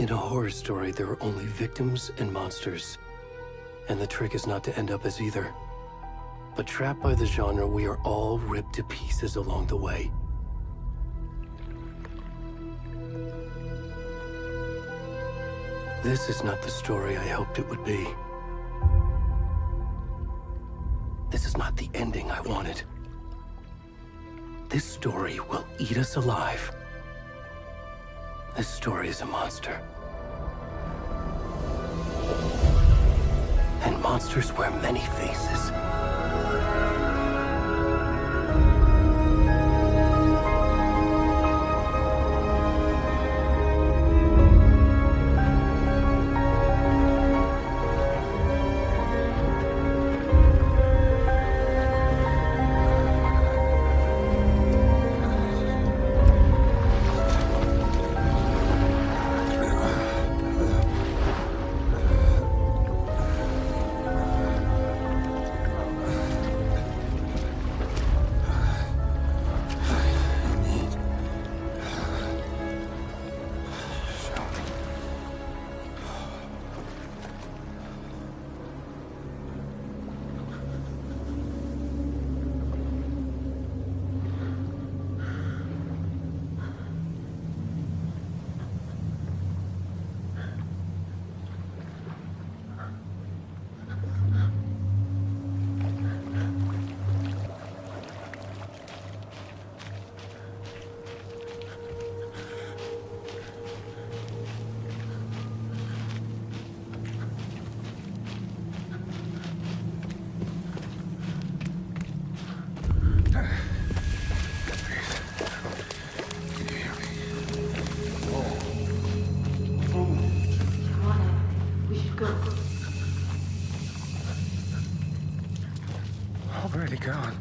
In a horror story, there are only victims and monsters. And the trick is not to end up as either. But trapped by the genre, we are all ripped to pieces along the way. This is not the story I hoped it would be. This is not the ending I wanted. This story will eat us alive. This story is a monster. And monsters wear many faces. Already gone.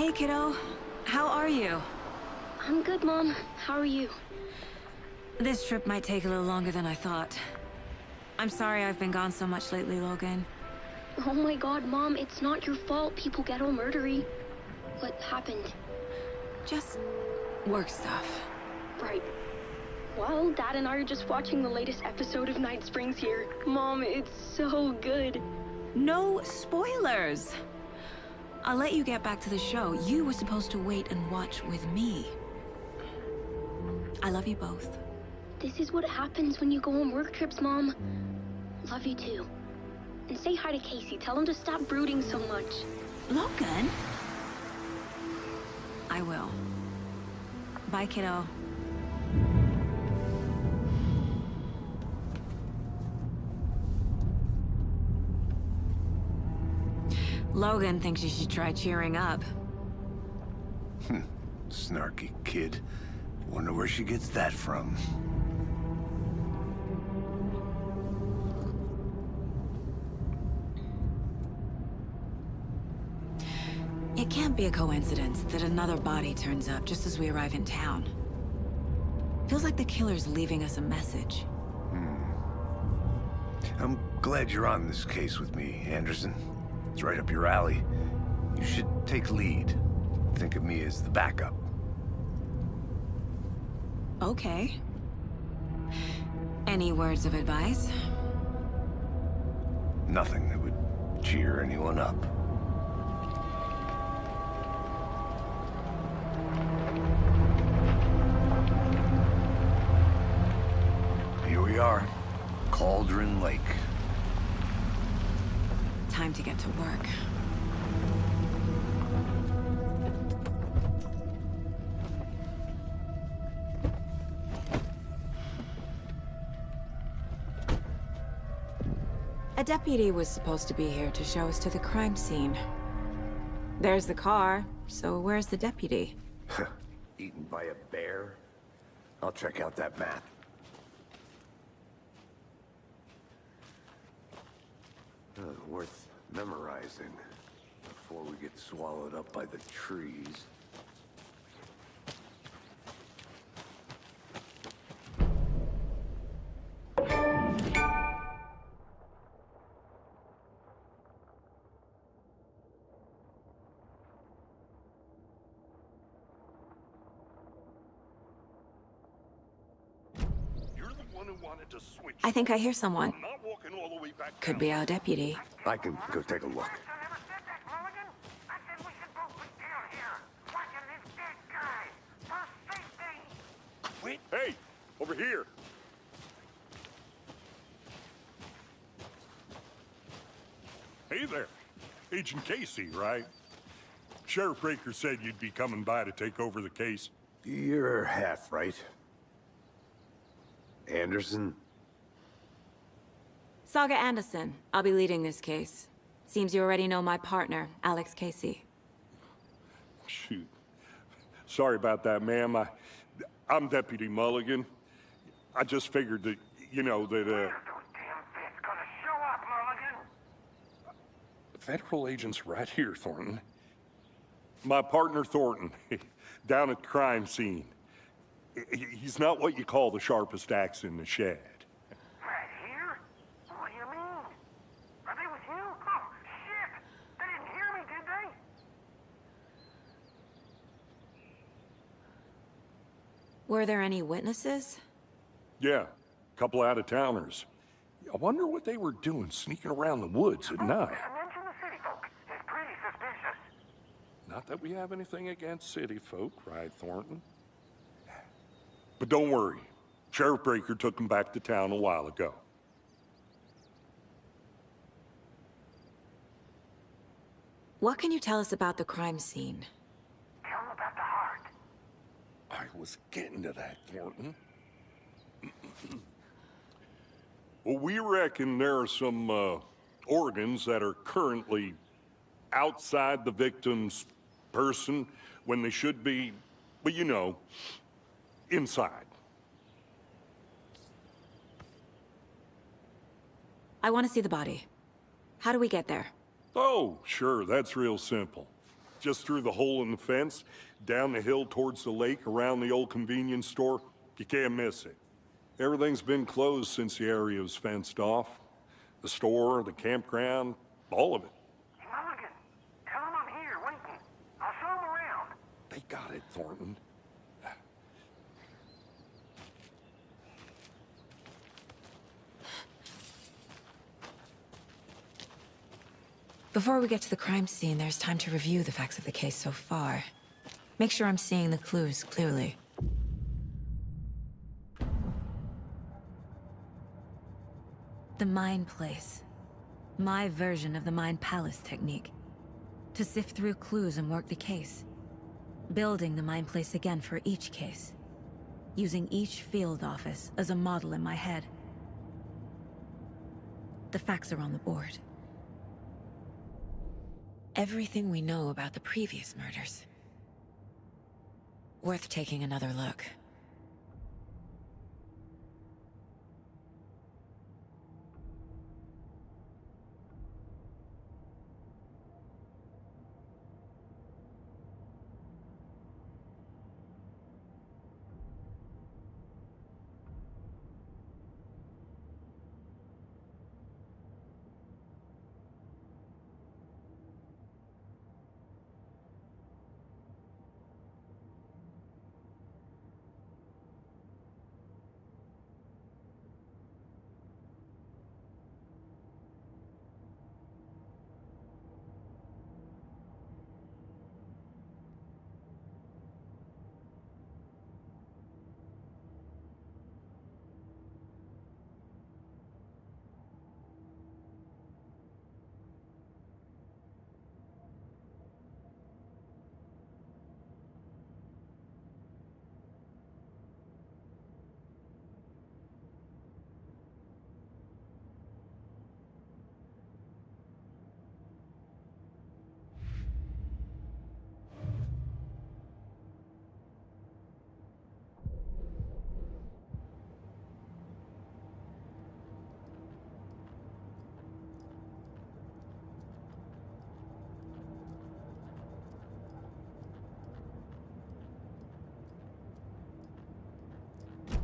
Hey, kiddo. How are you? I'm good, Mom. How are you? This trip might take a little longer than I thought. I'm sorry I've been gone so much lately, Logan. Oh my god, Mom, it's not your fault people get all murdery. What happened? Just work stuff. Right. Well, Dad and I are just watching the latest episode of Night Springs here. Mom, it's so good. No spoilers! I'll let you get back to the show. You were supposed to wait and watch with me. I love you both. This is what happens when you go on work trips, Mom. Love you too. And say hi to Casey. Tell him to stop brooding so much. Logan? I will. Bye, kiddo. Logan thinks you should try cheering up. Snarky kid. Wonder where she gets that from. It can't be a coincidence that another body turns up just as we arrive in town. Feels like the killer's leaving us a message. I'm glad you're on this case with me, Anderson. It's right up your alley. You should take lead. Think of me as the backup. Okay. Any words of advice? Nothing that would cheer anyone up. Here we are. Cauldron Lake. Time to get to work. A deputy was supposed to be here to show us to the crime scene. There's the car, so where's the deputy? Eaten by a bear? I'll check out that map. Worth memorizing before we get swallowed up by the trees. I think I hear someone. Could be our deputy. I can go take a look. Wait. Hey, over here. Hey there. Agent Casey, right? Sheriff Breaker said you'd be coming by to take over the case. You're half right. Anderson? Saga Anderson. I'll be leading this case. Seems you already know my partner, Alex Casey. Shoot. Sorry about that, ma'am. I'm Deputy Mulligan. I just figured that, you know, that, Federal agent's right here, Thornton. My partner, Thornton, down at the crime scene. He's not what you call the sharpest axe in the shed. Right here? What do you mean? Are they with you? Oh, shit! They didn't hear me, did they? Were there any witnesses? Yeah, a couple out-of-towners. I wonder what they were doing sneaking around the woods at night. Mention the city folk. It's pretty suspicious. Not that we have anything against city folk, right, Thornton? But don't worry. Sheriff Breaker took them back to town a while ago. What can you tell us about the crime scene? Tell them about the heart. I was getting to that, Thornton. Well, we reckon there are some organs that are currently outside the victim's person when they should be, well, you know, inside. I want to see the body. How do we get there? Oh, sure, that's real simple. just through the hole in the fence, down the hill towards the lake, around the old convenience store. You can't miss it. Everything's been closed since the area was fenced off. The store, the campground, all of it. Mulligan, tell him I'm here, waiting. I'll show him around. They got it, Thornton. Before we get to the crime scene, there's time to review the facts of the case so far. Make sure I'm seeing the clues clearly. The Mind Place. My version of the Mind Palace technique. To sift through clues and work the case. Building the Mind Place again for each case. Using each field office as a model in my head. The facts are on the board. Everything we know about the previous murders. Worth taking another look.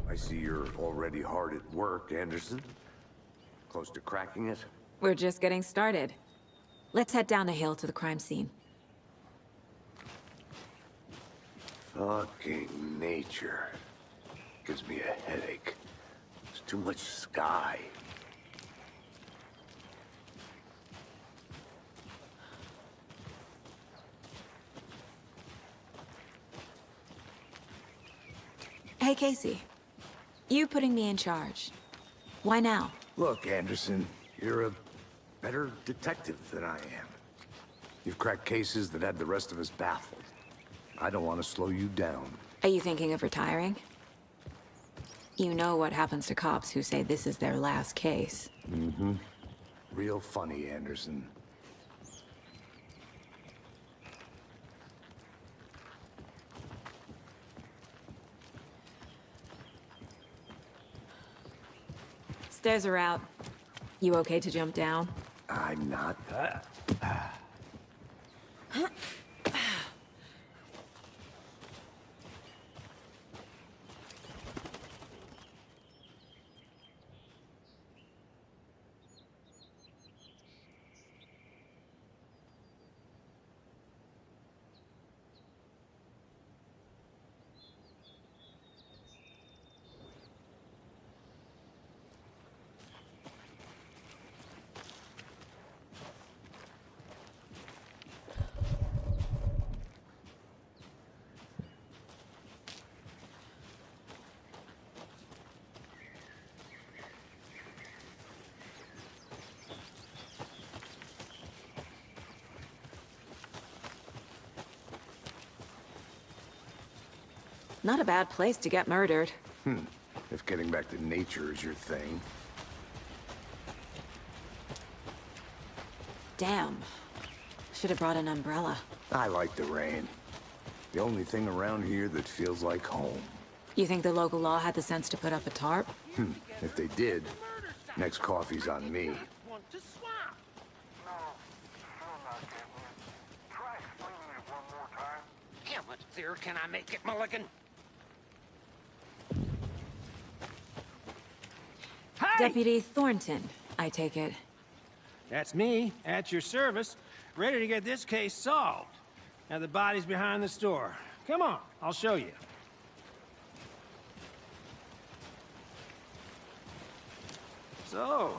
I see you're already hard at work, Anderson. Close to cracking it? We're just getting started. Let's head down the hill to the crime scene. Fucking nature. Gives me a headache. There's too much sky. Hey, Casey. You putting me in charge. Why now? Look, Anderson, you're a better detective than I am. You've cracked cases that had the rest of us baffled. I don't want to slow you down. Are you thinking of retiring? You know what happens to cops who say this is their last case. Mm-hmm. Real funny, Anderson. Stairs are out. You okay to jump down? I'm not. Not a bad place to get murdered. If getting back to nature is your thing. Damn. Should have brought an umbrella. I like the rain. The only thing around here that feels like home. You think the local law had the sense to put up a tarp? If they did, next coffee's on me. Want to swap? No, still not getting it. Try explaining it fancier can I make it, Mulligan? Hi! Deputy Thornton, I take it. That's me, at your service, ready to get this case solved. Now the body's behind the store. Come on, I'll show you. So,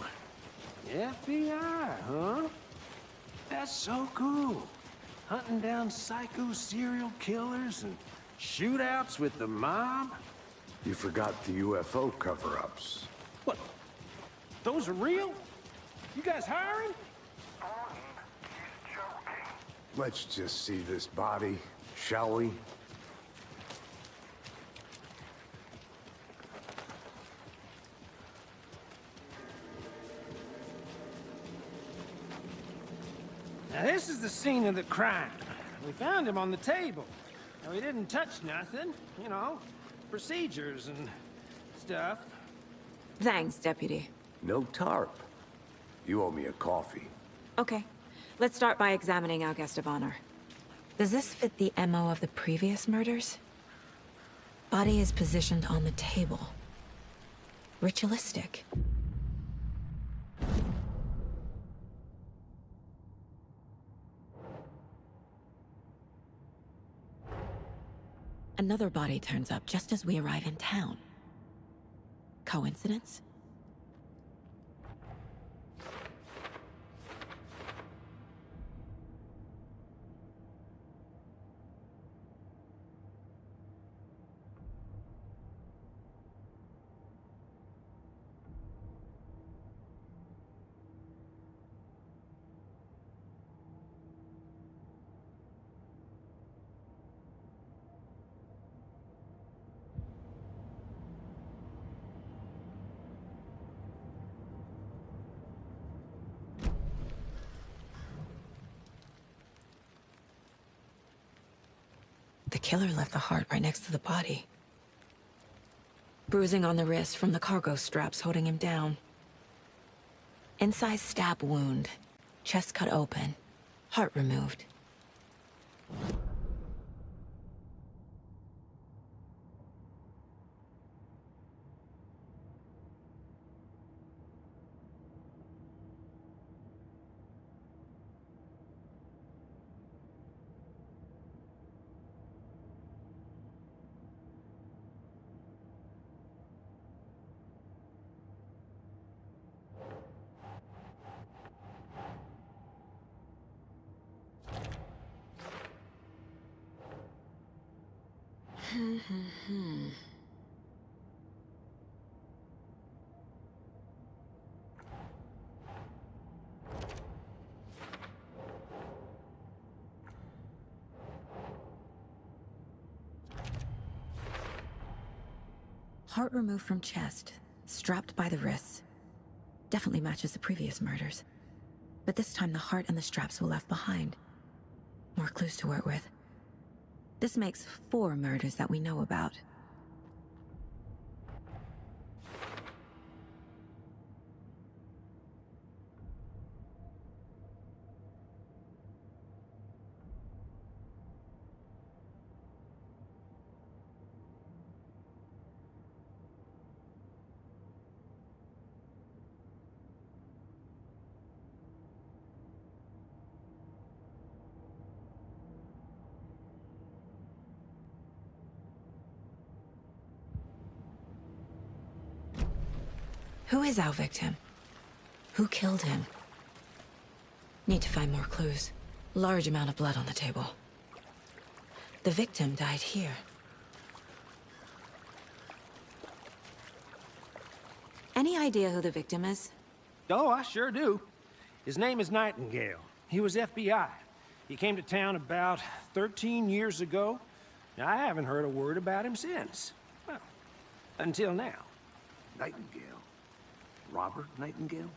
FBI, huh? That's so cool. Hunting down psycho serial killers and shootouts with the mob. You forgot the UFO cover-ups. What? Those are real? You guys hiring? He's joking. Let's just see this body, shall we? Now this is the scene of the crime. We found him on the table. Now he didn't touch nothing, you know, procedures and stuff. Thanks, Deputy. No tarp. You owe me a coffee. Okay, let's start by examining our guest of honor. Does this fit the MO of the previous murders? Body is positioned on the table. Ritualistic. Another body turns up just as we arrive in town. Coincidence? The killer left the heart right next to the body. Bruising on the wrist from the cargo straps holding him down. Inside stab wound, chest cut open, heart removed. Heart removed from chest, strapped by the wrists. Definitely matches the previous murders. But this time the heart and the straps were left behind. More clues to work with. This makes 4 murders that we know about. Who is our victim? Who killed him? Need to find more clues. Large amount of blood on the table. The victim died here. Any idea who the victim is? Oh, I sure do. His name is Nightingale. He was FBI. He came to town about 13 years ago. Now, I haven't heard a word about him since. Well, until now. Nightingale? Robert Nightingale?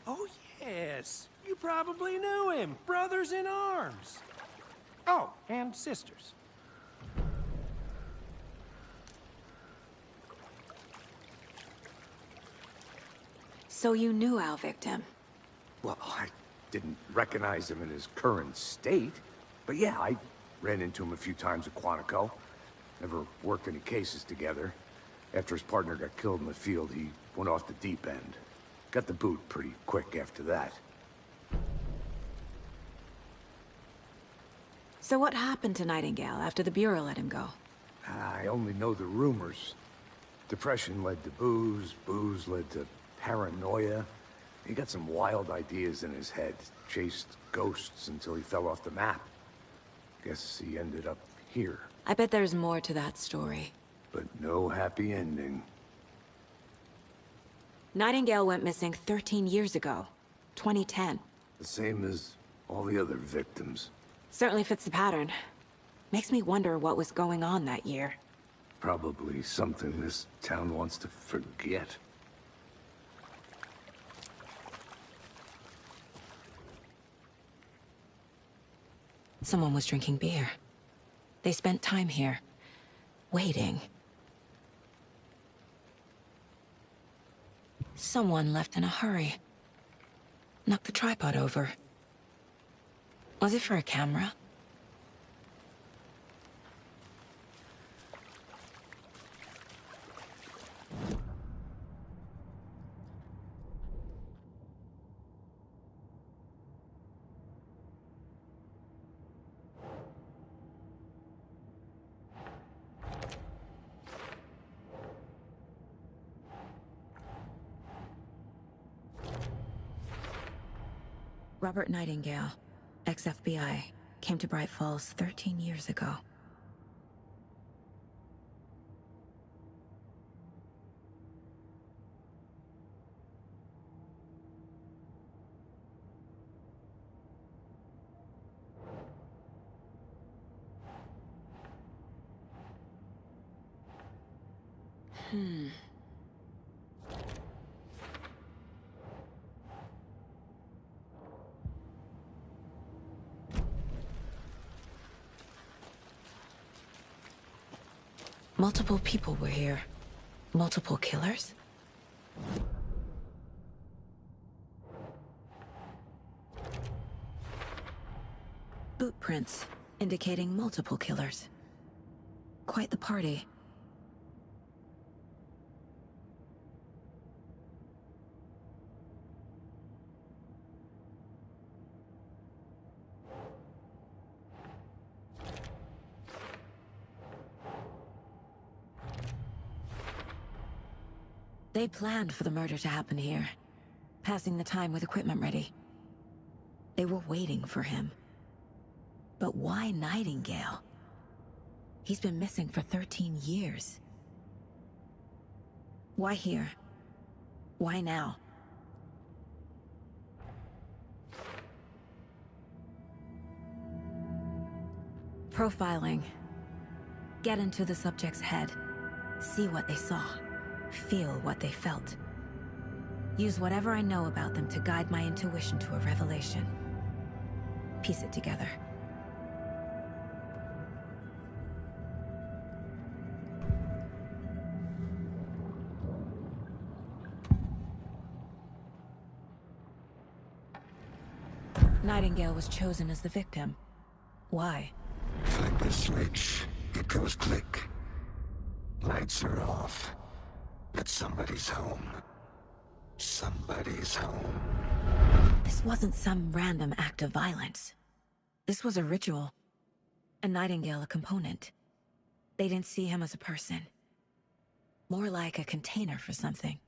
Oh, yes. You probably knew him. Brothers in arms. Oh, and sisters. So you knew our victim? Well, I didn't recognize him in his current state. But yeah, I Ran into him a few times at Quantico. Never worked any cases together. After his partner got killed in the field, he went off the deep end. Got the boot pretty quick after that. So what happened to Nightingale after the Bureau let him go? I only know the rumors. Depression led to booze, booze led to paranoia. He got some wild ideas in his head, chased ghosts until he fell off the map. Guess he ended up here. I bet there's more to that story. But no happy ending. Nightingale went missing 13 years ago, 2010. The same as all the other victims. Certainly fits the pattern. Makes me wonder what was going on that year. Probably something this town wants to forget. Someone was drinking beer. They spent time here, waiting. Someone left in a hurry. Knocked the tripod over. Was it for a camera? Robert Nightingale, ex-FBI, came to Bright Falls 13 years ago. Multiple people were here. Multiple killers? Boot prints, indicating multiple killers. Quite the party. They planned for the murder to happen here, passing the time with equipment ready. They were waiting for him. But why Nightingale? He's been missing for 13 years. Why here? Why now? Profiling. Get into the subject's head. See what they saw. Feel what they felt. Use whatever I know about them to guide my intuition to a revelation. Piece it together. Nightingale was chosen as the victim. Why? Flip the switch, it goes click. Lights are off. But somebody's home. Somebody's home. This wasn't some random act of violence. This was a ritual. And Nightingale a component. They didn't see him as a person. More like a container for something.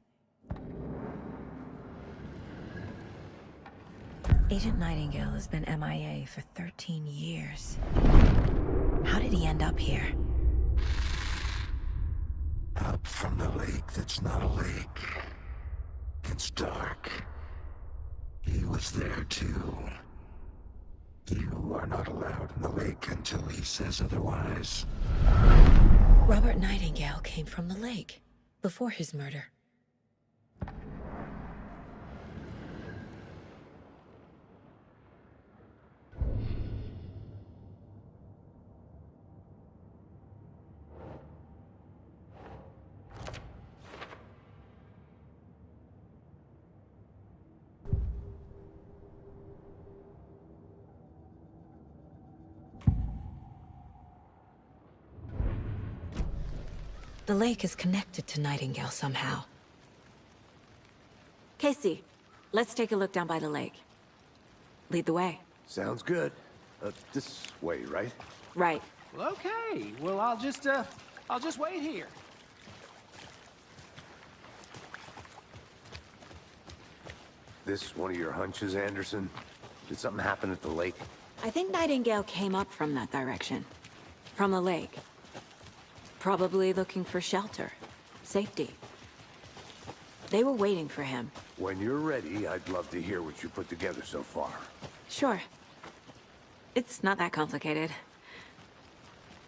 Agent Nightingale has been MIA for 13 years. How did he end up here? Up from the lake that's not a lake. It's dark. He was there too. You are not allowed in the lake until he says otherwise. Robert Nightingale came from the lake, before his murder. The lake is connected to Nightingale somehow. Casey, let's take a look down by the lake. Lead the way. Sounds good. This way, right? Right. Well, okay. Well, I'll just wait here. This one of your hunches, Anderson? Did something happen at the lake? I think Nightingale came up from that direction. From the lake. Probably looking for shelter. Safety. They were waiting for him. When you're ready, I'd love to hear what you put together so far. Sure. It's not that complicated.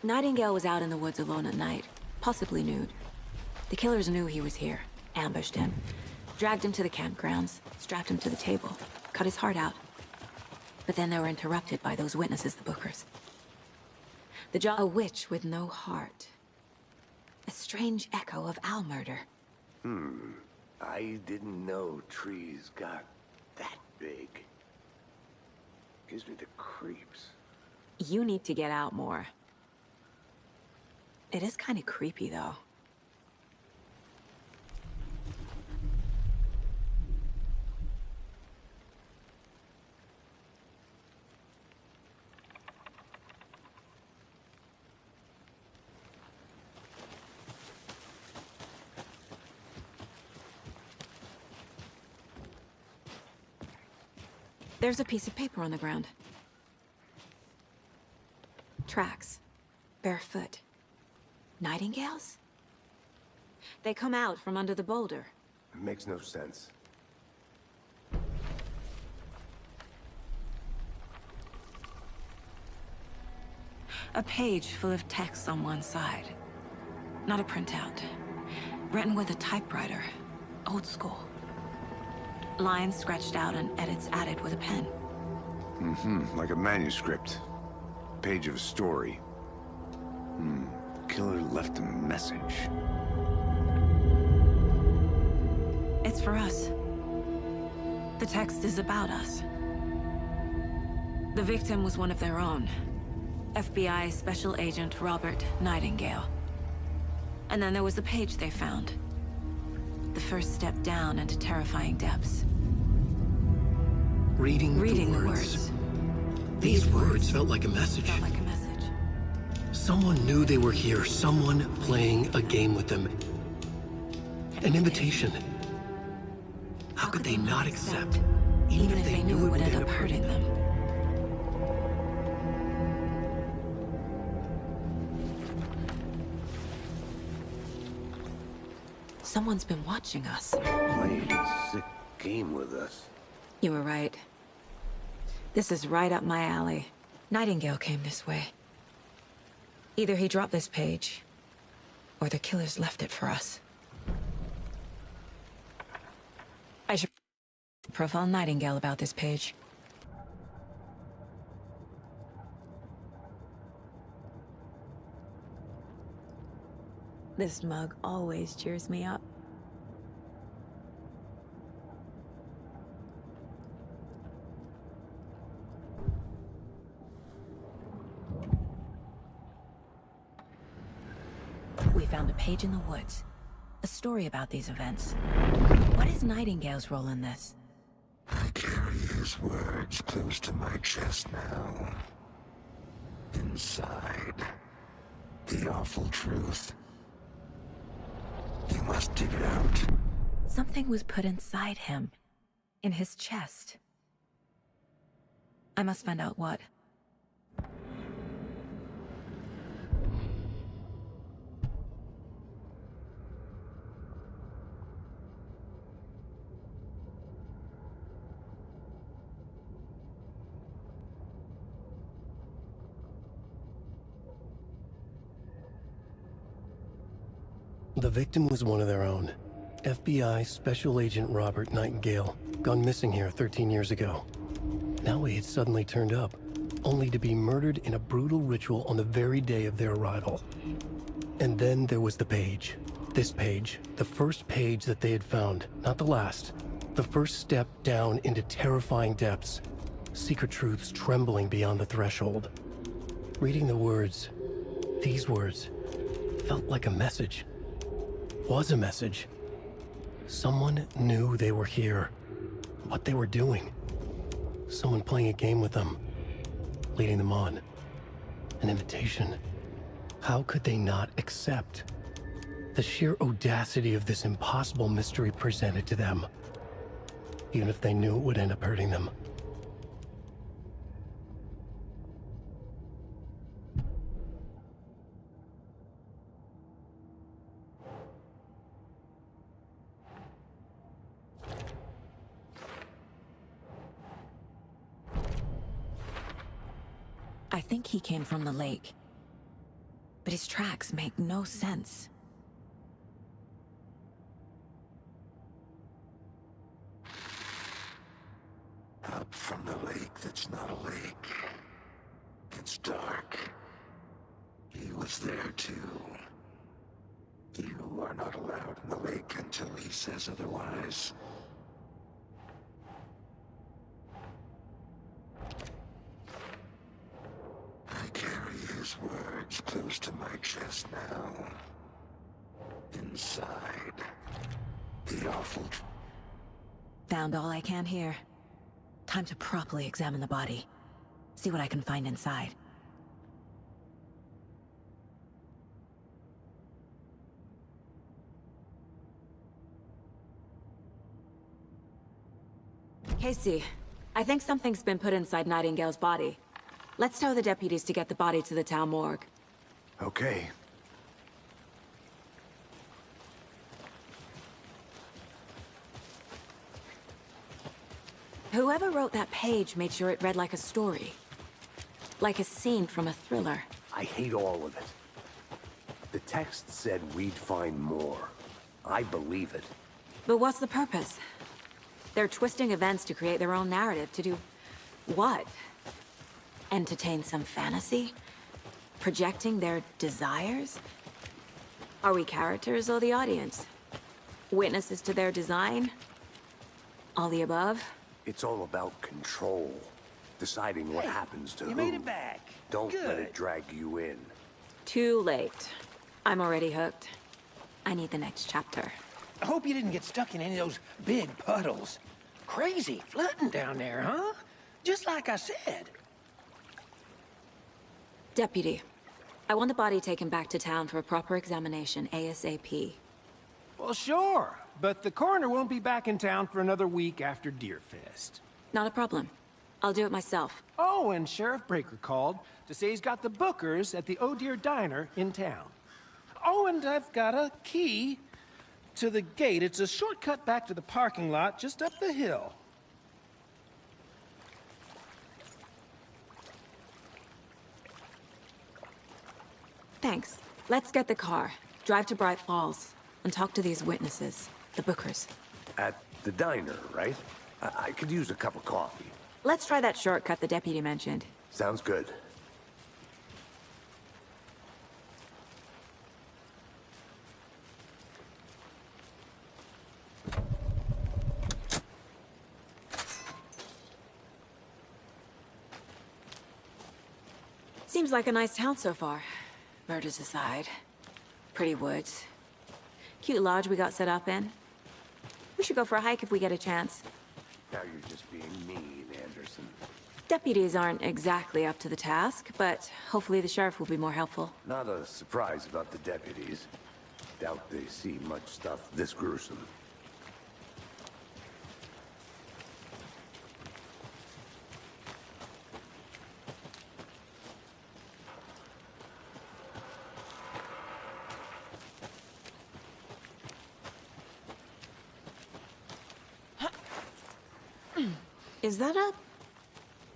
Nightingale was out in the woods alone at night, possibly nude. The killers knew he was here, ambushed him, dragged him to the campgrounds, strapped him to the table, cut his heart out. But then they were interrupted by those witnesses, the Bookers. A witch with no heart. A strange echo of owl murder. I didn't know trees got that big. Gives me the creeps. You need to get out more. It is kind of creepy, though. There's a piece of paper on the ground. Tracks. Barefoot. Nightingales? They come out from under the boulder. It makes no sense. A page full of text on one side. Not a printout. Written with a typewriter. Old school. Lines scratched out and edits added with a pen. Like a manuscript. Page of a story. Killer left a message. It's for us. The text is about us. The victim was one of their own. FBI Special Agent Robert Nightingale. And then there was the page they found. The first step down into terrifying depths. Reading the words. These words felt like a message. Someone knew they were here, someone playing a game with them. An invitation. How could they not accept, even if they knew it would end up hurting them? Someone's been watching us. Playing a sick game with us. You were right. This is right up my alley. Nightingale came this way. Either he dropped this page, or the killers left it for us. I should profile Nightingale about this page. This mug always cheers me up. We found a page in the woods. A story about these events. What is Nightingale's role in this? I carry his words close to my chest now. Inside, the awful truth. You must dig it out. Something was put inside him. In his chest. I must find out what. The victim was one of their own. FBI Special Agent Robert Nightingale, gone missing here 13 years ago. Now he had suddenly turned up, only to be murdered in a brutal ritual on the very day of their arrival. And then there was the page. This page, the first page that they had found, not the last. The first step down into terrifying depths. Secret truths trembling beyond the threshold. Reading the words, these words, felt like a message. was a message. Someone knew they were here, what they were doing. Someone playing a game with them, leading them on. An invitation. How could they not accept? The sheer audacity of this impossible mystery presented to them, even if they knew it would end up hurting them. I think he came from the lake. But his tracks make no sense. Up from the lake that's not a lake. It's dark. He was there too. You are not allowed in the lake until he says otherwise. I carry his words close to my chest now. Inside, the awful... Found all I can here. Time to properly examine the body. See what I can find inside. Casey, I think something's been put inside Nightingale's body. Let's tell the deputies to get the body to the town morgue. Okay. Whoever wrote that page made sure it read like a story. Like a scene from a thriller. I hate all of it. The text said we'd find more. I believe it. But what's the purpose? They're twisting events to create their own narrative. To do what? Entertain some fantasy? Projecting their desires? Are we characters or the audience? Witnesses to their design? All the above? It's all about control. Deciding what happens to You who. made it back. Don't let Good. it drag you in. Too late. I'm already hooked. I need the next chapter. I hope you didn't get stuck in any of those big puddles. Crazy flooding down there, huh? Just like I said. Deputy, I want the body taken back to town for a proper examination ASAP. Well, sure. But the coroner won't be back in town for another week after Deerfest. Not a problem. I'll do it myself. Oh, and Sheriff Breaker called to say he's got the bookers at the Oh Dear Diner in town. Oh, and I've got a key to the gate. It's a shortcut back to the parking lot just up the hill. Thanks. Let's get the car, drive to Bright Falls, and talk to these witnesses, the bookers. At the diner, right? I could use a cup of coffee. Let's try that shortcut the deputy mentioned. Sounds good. Seems like a nice town so far. Murders aside. Pretty woods. Cute lodge we got set up in. We should go for a hike if we get a chance. Now you're just being mean, Anderson. Deputies aren't exactly up to the task, but hopefully the sheriff will be more helpful. Not a surprise about the deputies. Doubt they see much stuff this gruesome. Is that a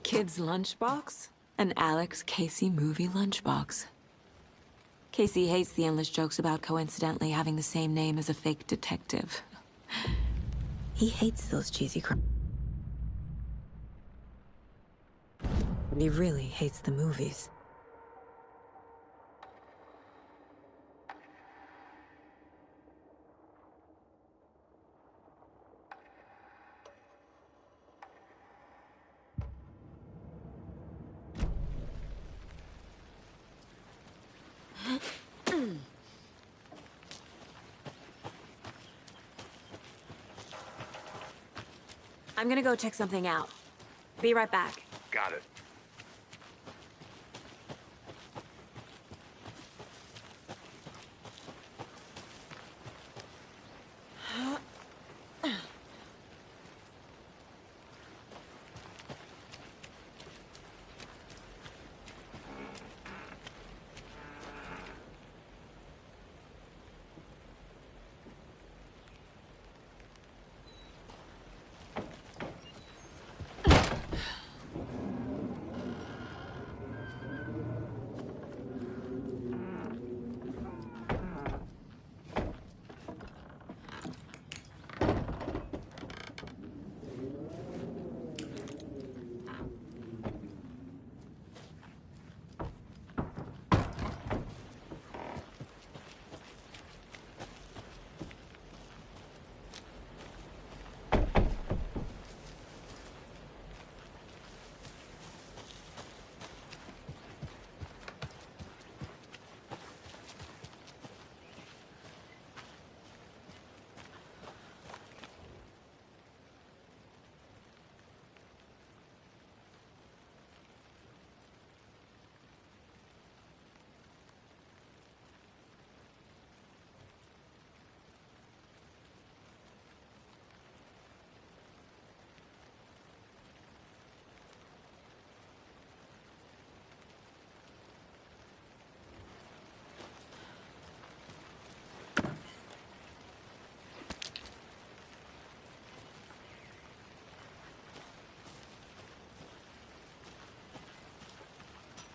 kid's lunchbox? An Alex Casey movie lunchbox. Casey hates the endless jokes about coincidentally having the same name as a fake detective. He hates those cheesy He really hates the movies. I'm gonna go check something out. Be right back. Got it.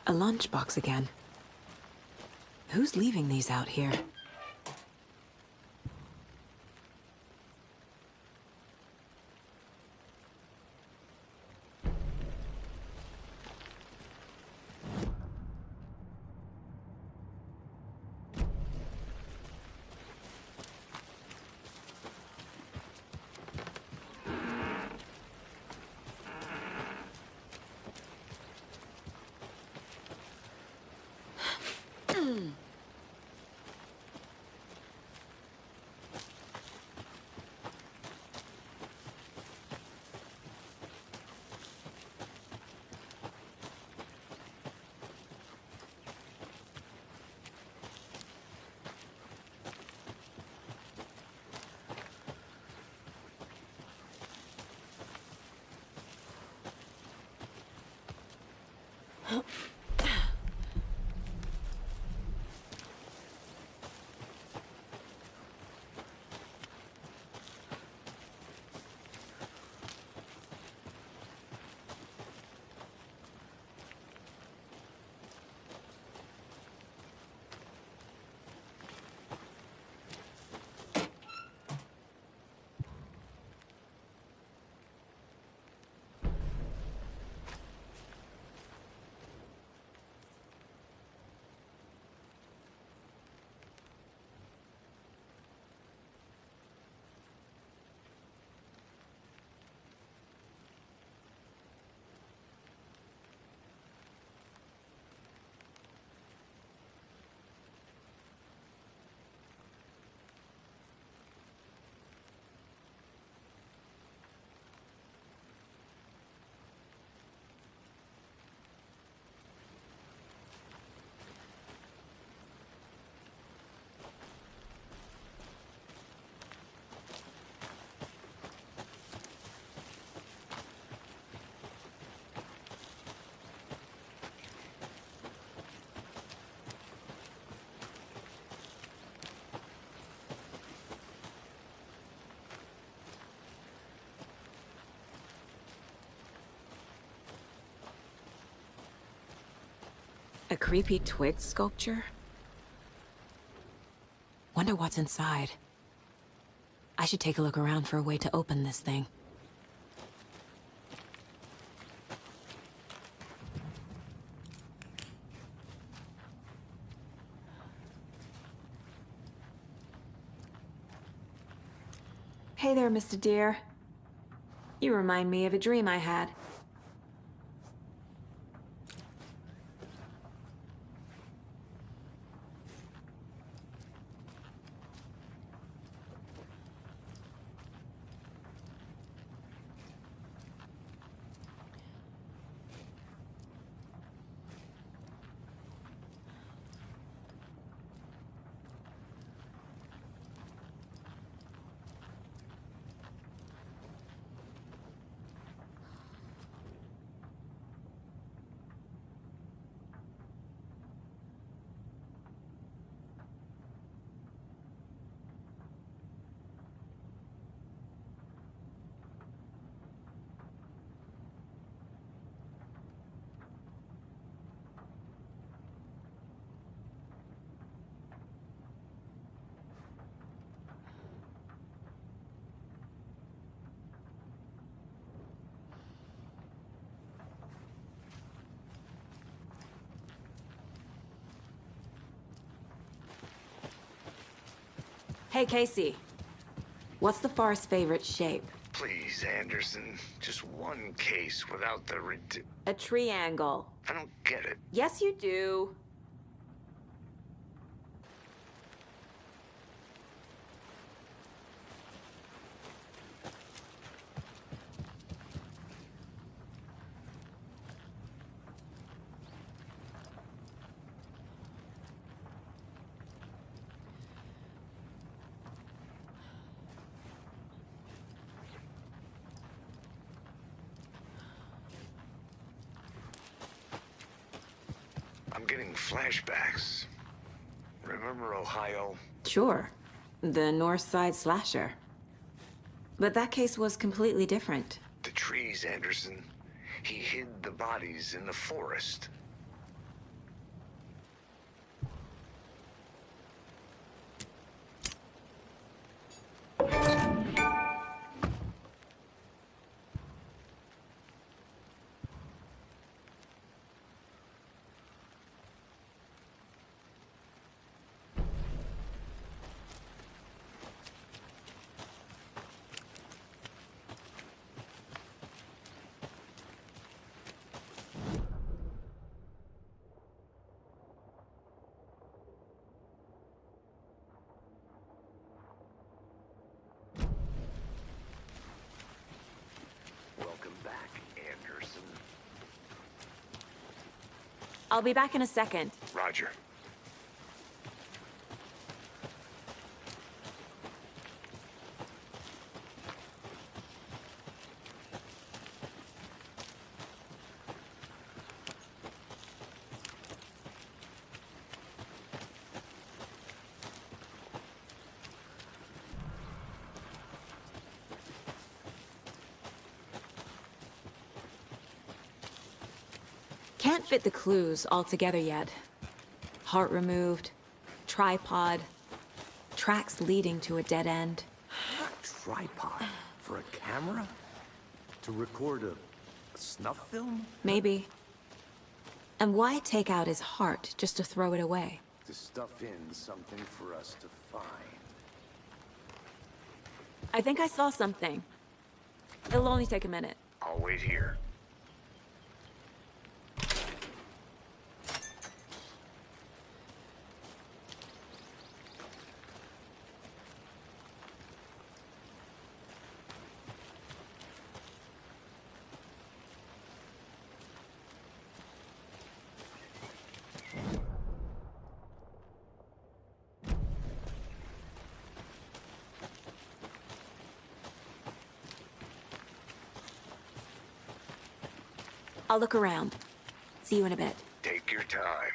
A lunchbox again. Who's leaving these out here? A creepy twig sculpture? Wonder what's inside. I should take a look around for a way to open this thing. Hey there, Mr. Deer. You remind me of a dream I had. Hey, Casey. What's the far's favorite shape? Please, Anderson. Just one case without the A triangle. I don't get it. Yes, you do. I'm getting flashbacks. Remember Ohio? Sure. The North Side slasher. But that case was completely different. The trees, Anderson. He hid the bodies in the forest. Welcome back, Anderson. I'll be back in a second. Roger. Can't fit the clues all together yet. Heart removed, tripod, tracks leading to a dead end. Tripod? For a camera? To record a snuff film? Maybe. And why take out his heart just to throw it away? To stuff in something for us to find. I think I saw something. It'll only take a minute. I'll wait here. I'll look around. See you in a bit. Take your time.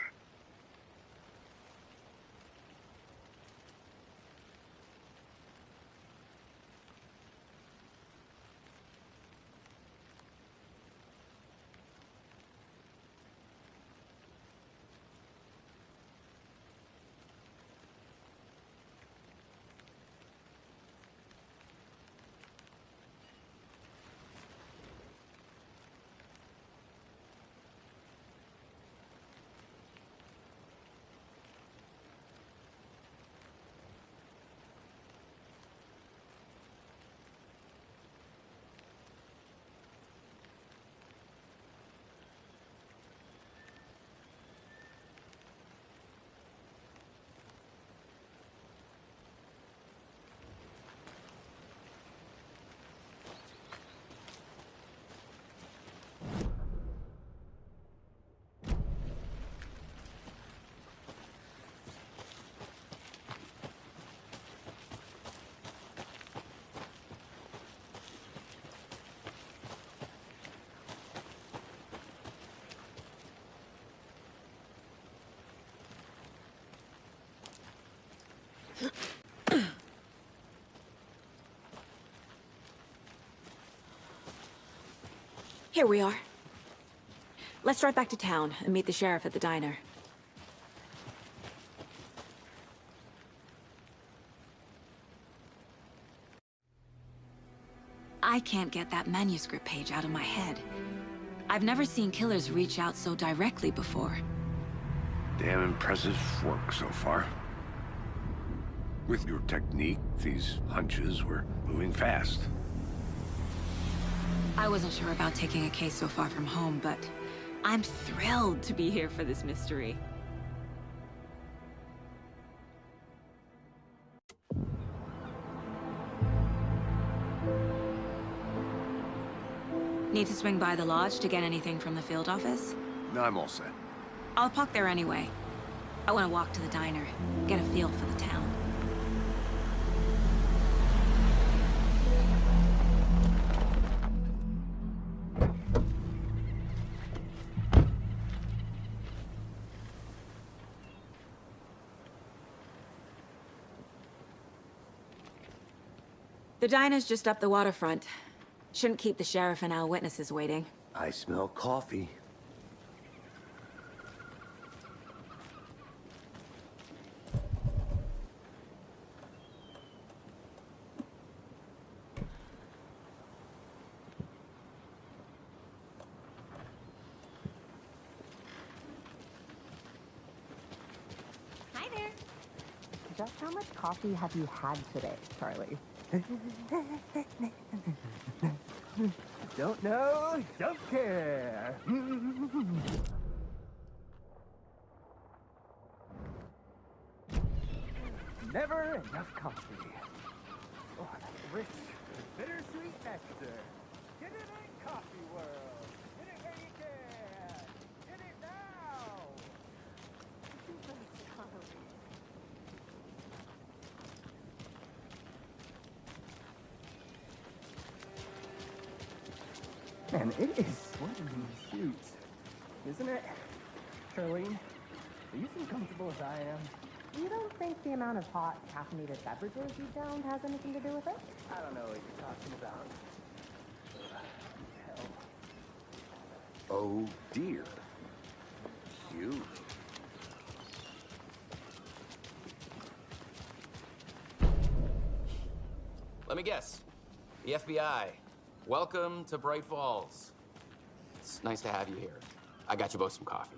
Here we are. Let's drive back to town and meet the sheriff at the diner. I can't get that manuscript page out of my head. I've never seen killers reach out so directly before. Damn impressive work so far. With your technique, these hunches were moving fast. I wasn't sure about taking a case so far from home, but I'm thrilled to be here for this mystery. Need to swing by the lodge to get anything from the field office? No, I'm all set. I'll park there anyway. I want to walk to the diner, get a feel for the town. The diner's just up the waterfront. Shouldn't keep the sheriff and our witnesses waiting. I smell coffee. Hi there. Just how much coffee have you had today, Charlie? Don't know, don't care. Never enough coffee. Oh, that rich, bittersweet nectar. Get it in, coffee world. Get it where you can. Get it now. Man, it is sweating in these suits, isn't it? Charlene, are you as comfortable as I am? You don't think the amount of hot, caffeinated beverages you downed has anything to do with it? I don't know what you're talking about. Hell. Oh dear. You. Let me guess. The FBI. Welcome to Bright Falls. It's nice to have you here. I got you both some coffee.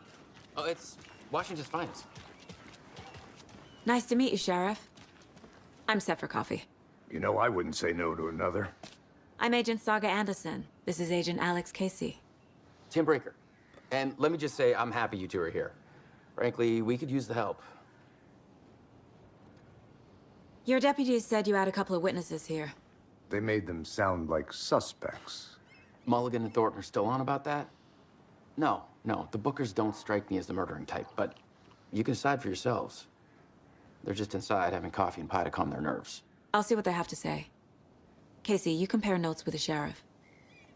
Oh, it's Washington's finest. Nice to meet you, Sheriff. I'm set for coffee. You know, I wouldn't say no to another. I'm Agent Saga Anderson. This is Agent Alex Casey. Tim Breaker. And let me just say, I'm happy you two are here. Frankly, we could use the help. Your deputies said you had a couple of witnesses here. They made them sound like suspects. Mulligan and Thornton are still on about that? No, the Bookers don't strike me as the murdering type, but you can decide for yourselves. They're just inside having coffee and pie to calm their nerves. I'll see what they have to say. Casey, you compare notes with the sheriff.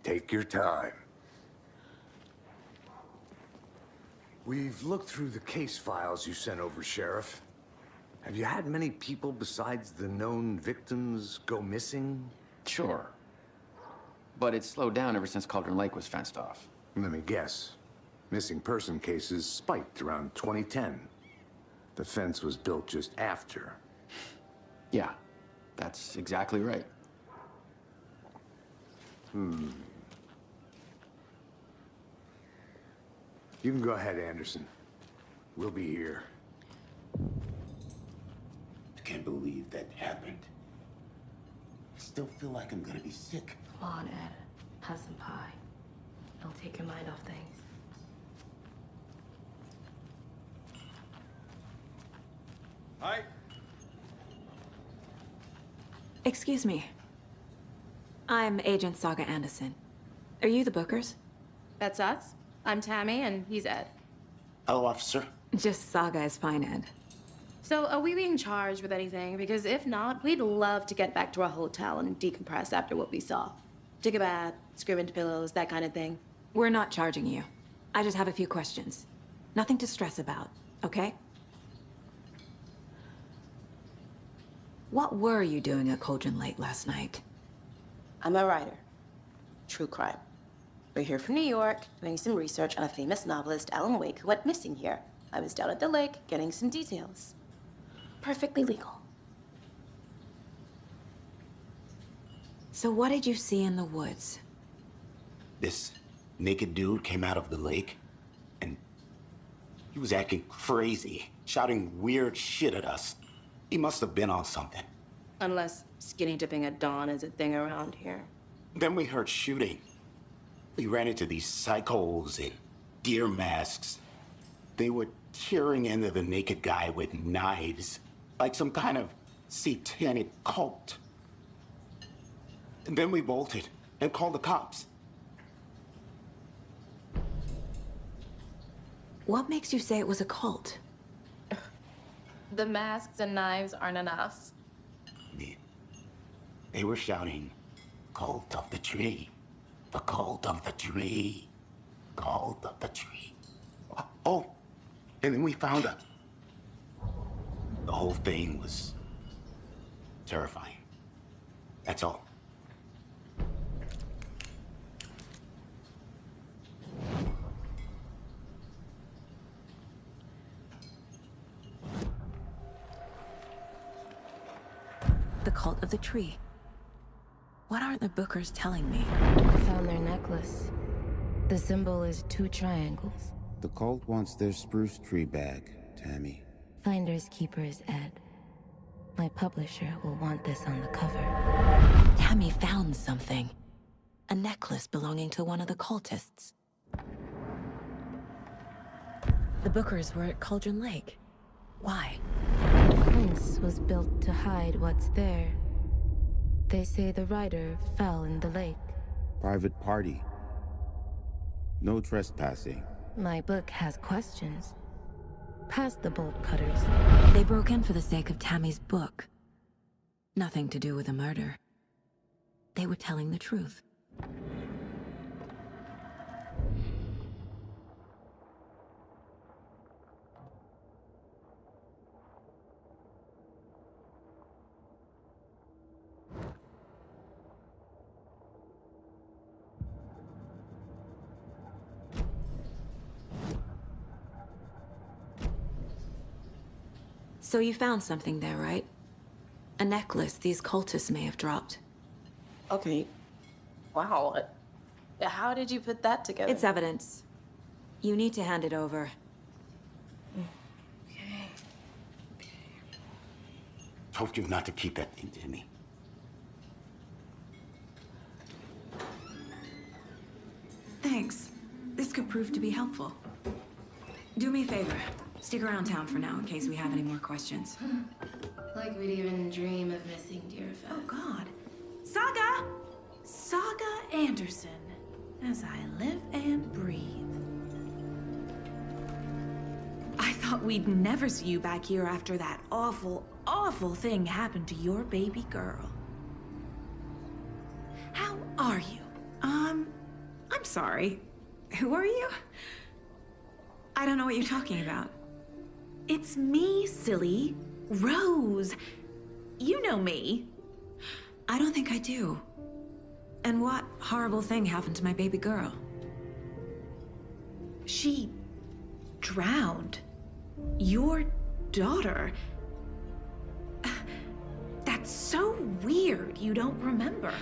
Take your time. We've looked through the case files you sent over, Sheriff. Have you had many people besides the known victims go missing? Sure. But it's slowed down ever since Cauldron Lake was fenced off. Let me guess. Missing person cases spiked around 2010. The fence was built just after. Yeah, that's exactly right. You can go ahead, Anderson. We'll be here. I can't believe that happened. I still feel like I'm gonna be sick. Come on, Ed. Have some pie. It'll take your mind off things. Hi. Excuse me. I'm Agent Saga Anderson. Are you the Bookers? That's us. I'm Tammy, and he's Ed. Hello, officer. Just Saga is fine, Ed. So, are we being charged with anything? Because if not, we'd love to get back to our hotel and decompress after what we saw. Take a bath, scream into pillows, that kind of thing. We're not charging you. I just have a few questions. Nothing to stress about, okay? What were you doing at Cauldron Lake last night? I'm a writer. True crime. We're here from New York, doing some research on a famous novelist, Alan Wake, who went missing here. I was down at the lake, getting some details. Perfectly legal. So what did you see in the woods? This naked dude came out of the lake, and he was acting crazy, shouting weird shit at us. He must have been on something. Unless skinny dipping at dawn is a thing around here. Then we heard shooting. We ran into these psychos in deer masks. They were tearing into the naked guy with knives, like some kind of satanic cult. And then we bolted and called the cops. What makes you say it was a cult? The masks and knives aren't enough. They were shouting, "Cult of the tree, the cult of the tree, cult of the tree." Oh, and then we found out. The whole thing was terrifying. That's all. The cult of the tree. What aren't the Bookers telling me? I found their necklace. The symbol is 2 triangles. The cult wants their spruce tree back, Tammy. Finders keepers, Ed. My publisher will want this on the cover. Tammy found something. A necklace belonging to one of the cultists. The Bookers were at Cauldron Lake. Why? The prince was built to hide what's there. They say the rider fell in the lake. Private party. No trespassing. My book has questions. Past the bolt cutters. They broke in for the sake of Tammy's book. Nothing to do with the murder. They were telling the truth. So you found something there, right? A necklace these cultists may have dropped. Okay. Wow. How did you put that together? It's evidence. You need to hand it over. Okay. Told you not to keep that thing to me. Thanks. This could prove to be helpful. Do me a favor. Stick around town for now in case we have any more questions. Like we'd even dream of missing dear Fez. Oh, God. Saga! Saga Anderson. As I live and breathe. I thought we'd never see you back here after that awful, awful thing happened to your baby girl. How are you? I'm sorry. Who are you? I don't know what you're talking about. It's me, silly. Rose. You know me. I don't think I do. And what horrible thing happened to my baby girl? She drowned. Your daughter. That's so weird you don't remember.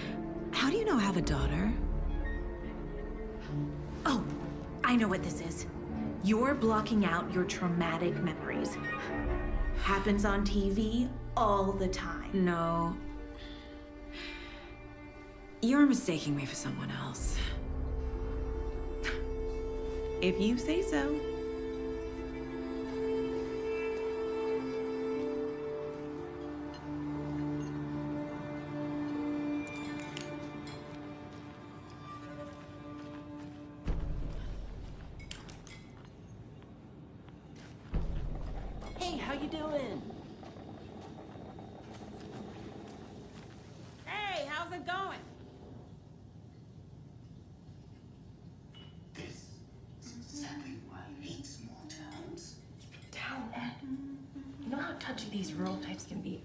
How do you know I have a daughter? Oh, I know what this is. You're blocking out your traumatic memories. Happens on TV all the time. No. You're mistaking me for someone else. If you say so. Hey, how you doing? Hey, how's it going? This is exactly why I hate small towns. Down, Ed. You know how touchy these rural types can be.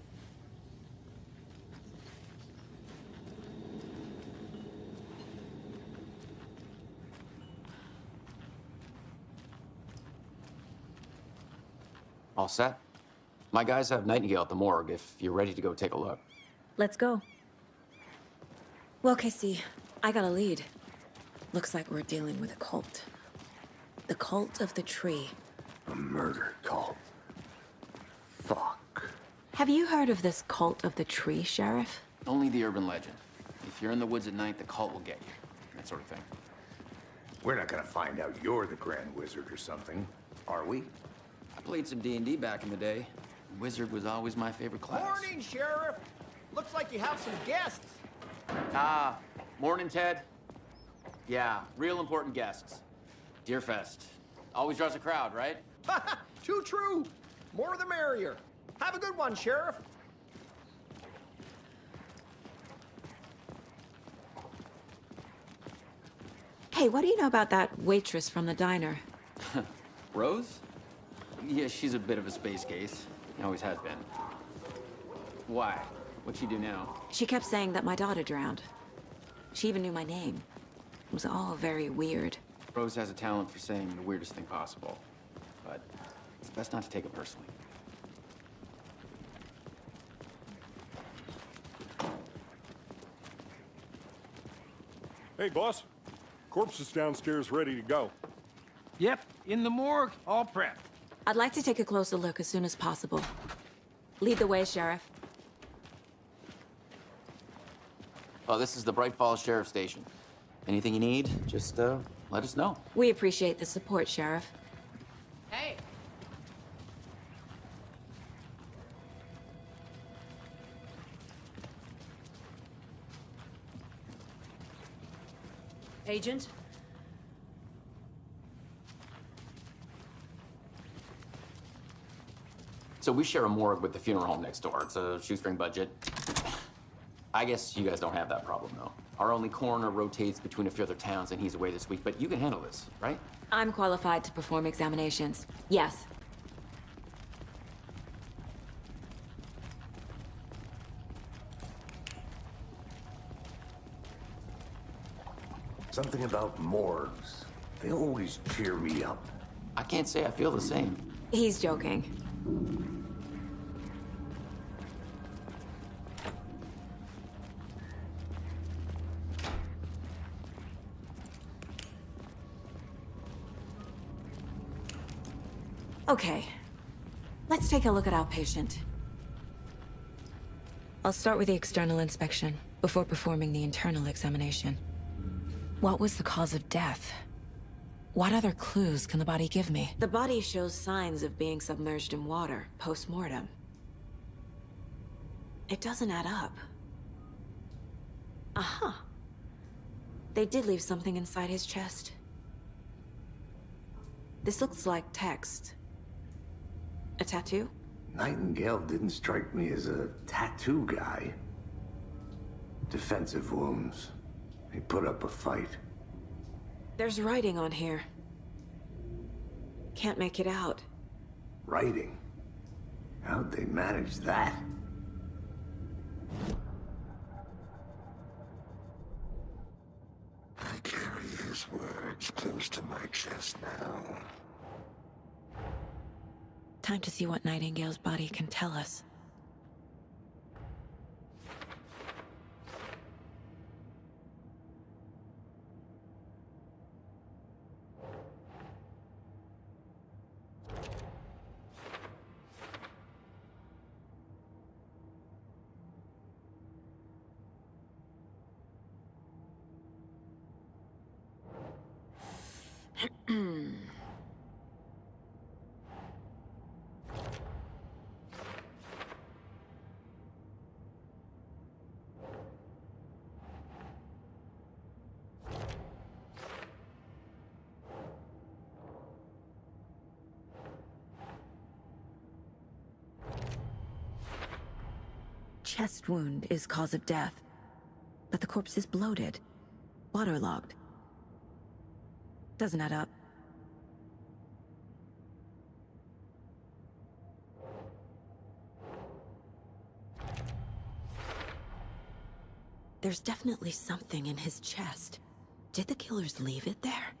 All set? My guys have Nightingale at the morgue if you're ready to go take a look. Let's go. Well, Casey, I got a lead. Looks like we're dealing with a cult. The cult of the tree. A murder cult. Fuck. Have you heard of this cult of the tree, Sheriff? Only the urban legend. If you're in the woods at night, the cult will get you. That sort of thing. We're not gonna find out you're the Grand Wizard or something, are we? I played some D&D back in the day. Wizard was always my favorite class. Morning, Sheriff! Looks like you have some guests. Ah, morning, Ted. Yeah, real important guests. Deerfest. Always draws a crowd, right? Too true. More the merrier. Have a good one, Sheriff. Hey, what do you know about that waitress from the diner? Rose? Yeah, she's a bit of a space case. Always has been. Why? What'd she do now? She kept saying that my daughter drowned. She even knew my name. It was all very weird. Rose has a talent for saying the weirdest thing possible. But it's best not to take it personally. Hey, boss. Corpse is downstairs ready to go. Yep, in the morgue, all prepped. I'd like to take a closer look as soon as possible. Lead the way, Sheriff. Oh, this is the Bright Falls Sheriff Station. Anything you need, just let us know. We appreciate the support, Sheriff. Hey! Agent? So we share a morgue with the funeral home next door. It's a shoestring budget. I guess you guys don't have that problem, though. Our only coroner rotates between a few other towns, and he's away this week, but you can handle this, right? I'm qualified to perform examinations. Yes. Something about morgues. They always cheer me up. I can't say I feel the same. He's joking. Okay, let's take a look at our patient. I'll start with the external inspection before performing the internal examination. What was the cause of death? What other clues can the body give me? The body shows signs of being submerged in water post-mortem. It doesn't add up. Aha. They did leave something inside his chest. This looks like text. A tattoo? Nightingale didn't strike me as a tattoo guy. Defensive wounds. He put up a fight. There's writing on here. Can't make it out. Writing? How'd they manage that? I carry his words close to my chest now. Time to see what Nightingale's body can tell us. Chest wound is cause of death, but the corpse is bloated, waterlogged. Doesn't add up. There's definitely something in his chest. Did the killers leave it there?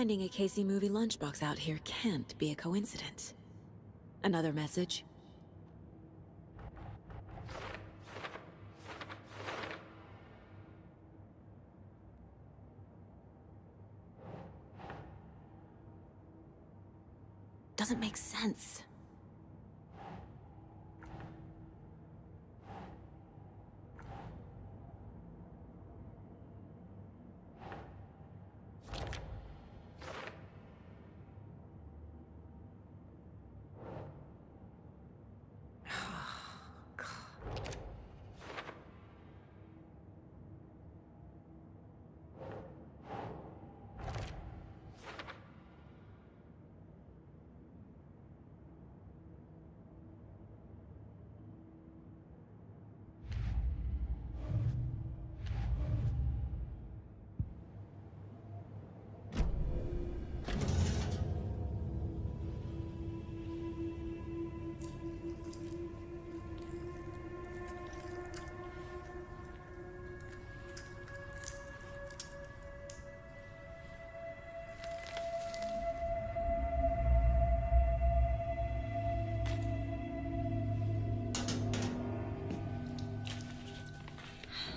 finding a Casey movie lunchbox out here can't be a coincidence. Another message? Doesn't make sense.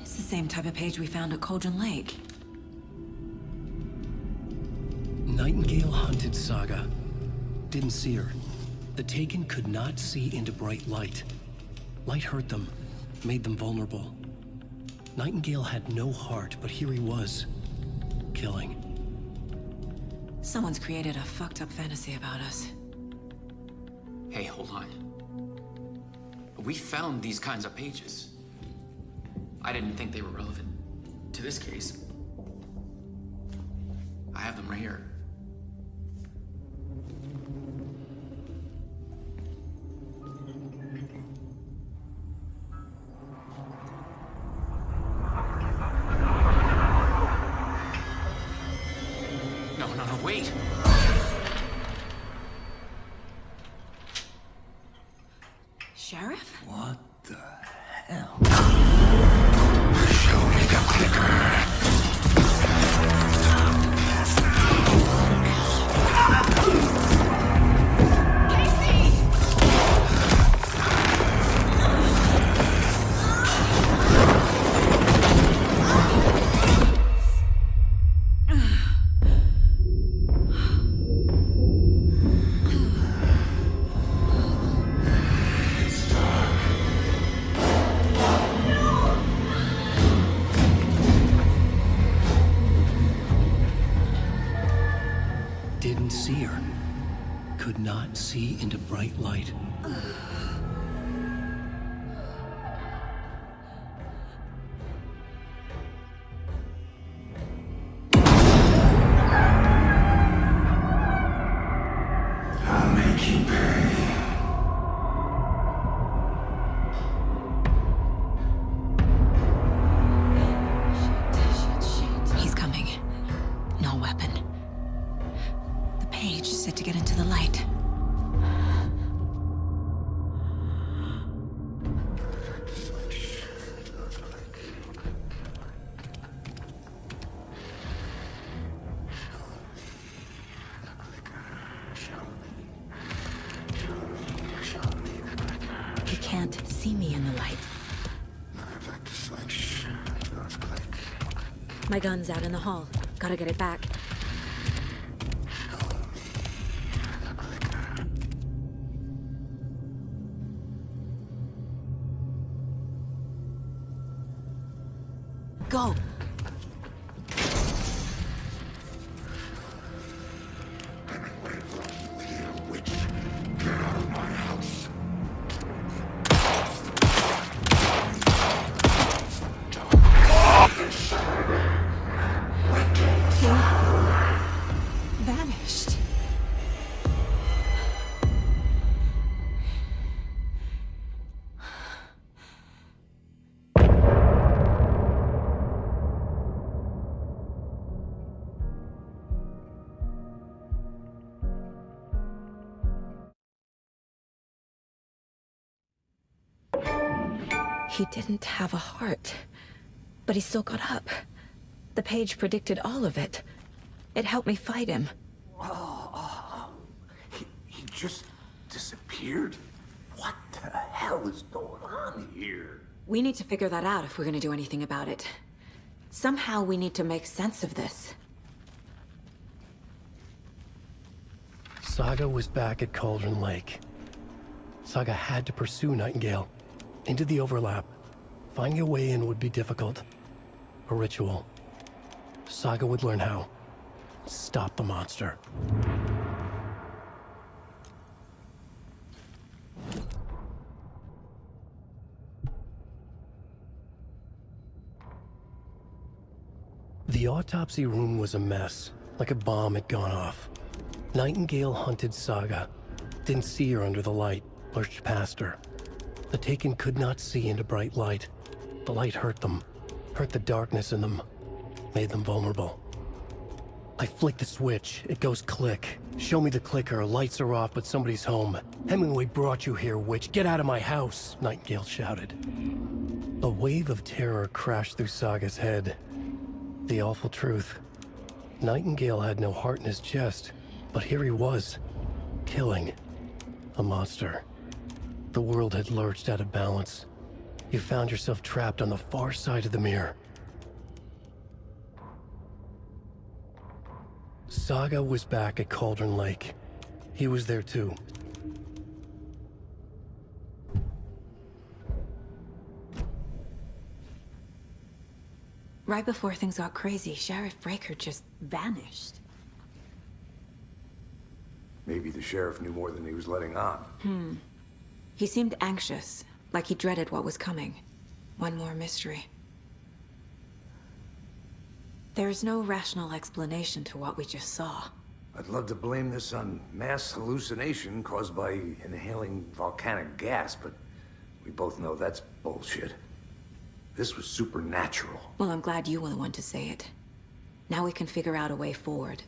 The same type of page we found at Cauldron Lake. Nightingale hunted Saga. Didn't see her. The Taken could not see into bright light. Light hurt them, made them vulnerable. Nightingale had no heart, but here he was, killing. Someone's created a fucked up fantasy about us. Hey, hold on. We found these kinds of pages. I didn't think they were relevant to this case. I have them right here. No, wait! Sheriff? What the hell? Show me the clicker. Didn't see her. Could not see into bright light. I'll make you pay. He's coming. No weapon. The page set to get into the light. He can't see me in the light. My gun's out in the hall. Gotta get it back. Go! Vanished. He didn't have a heart, but he still got up. The page predicted all of it. It helped me fight him. He just disappeared? What the hell is going on here? We need to figure that out if we're gonna do anything about it. Somehow we need to make sense of this. Saga was back at Cauldron Lake. Saga had to pursue Nightingale. Into the overlap. Finding a way in would be difficult. A ritual. Saga would learn how. Stop the monster. The autopsy room was a mess, like a bomb had gone off. Nightingale hunted Saga. Didn't see her under the light, lurched past her. The Taken could not see into bright light. The light hurt them, hurt the darkness in them, made them vulnerable. I flick the switch, it goes click. Show me the clicker, lights are off, but somebody's home. Hemingway brought you here, witch. Get out of my house, Nightingale shouted. A wave of terror crashed through Saga's head. The awful truth. Nightingale had no heart in his chest, but here he was, killing a monster. The world had lurched out of balance. You found yourself trapped on the far side of the mirror. Saga was back at Cauldron Lake. He was there too. Right before things got crazy, Sheriff Breaker just vanished. Maybe the sheriff knew more than he was letting on. He seemed anxious, like he dreaded what was coming. One more mystery. There's no rational explanation to what we just saw. I'd love to blame this on mass hallucination caused by inhaling volcanic gas, but we both know that's bullshit. This was supernatural. Well, I'm glad you were the one to say it. Now we can figure out a way forward.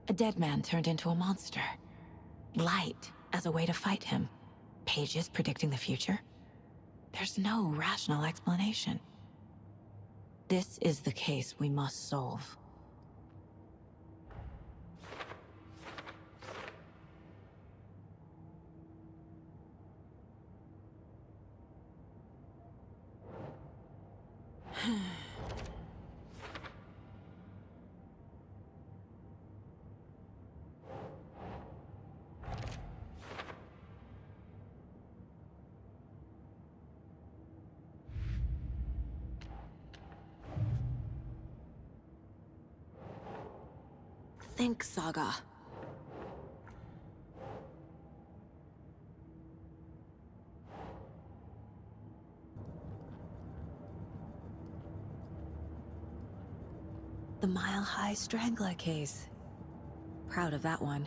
A dead man turned into a monster. Light as a way to fight him. Pages predicting the future. There's no rational explanation. This is the case we must solve. Think, Saga. The Mile High Strangler case. Proud of that one.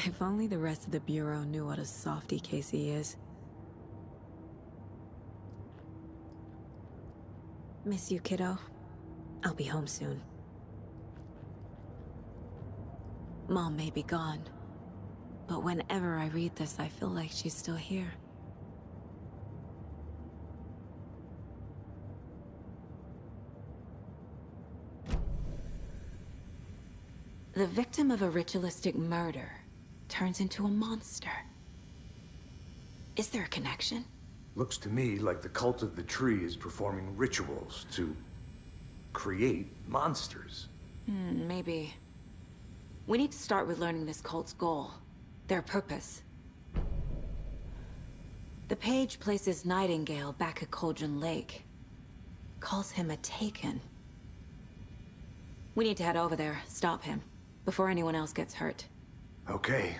If only the rest of the Bureau knew what a softy Casey is. Miss you, kiddo. I'll be home soon. Mom may be gone, but whenever I read this, I feel like she's still here. The victim of a ritualistic murder turns into a monster. Is there a connection? Looks to me like the cult of the tree is performing rituals to create monsters. Maybe. We need to start with learning this cult's goal, their purpose. The page places Nightingale back at Cauldron Lake. Calls him a Taken. We need to head over there, stop him, before anyone else gets hurt. Okay,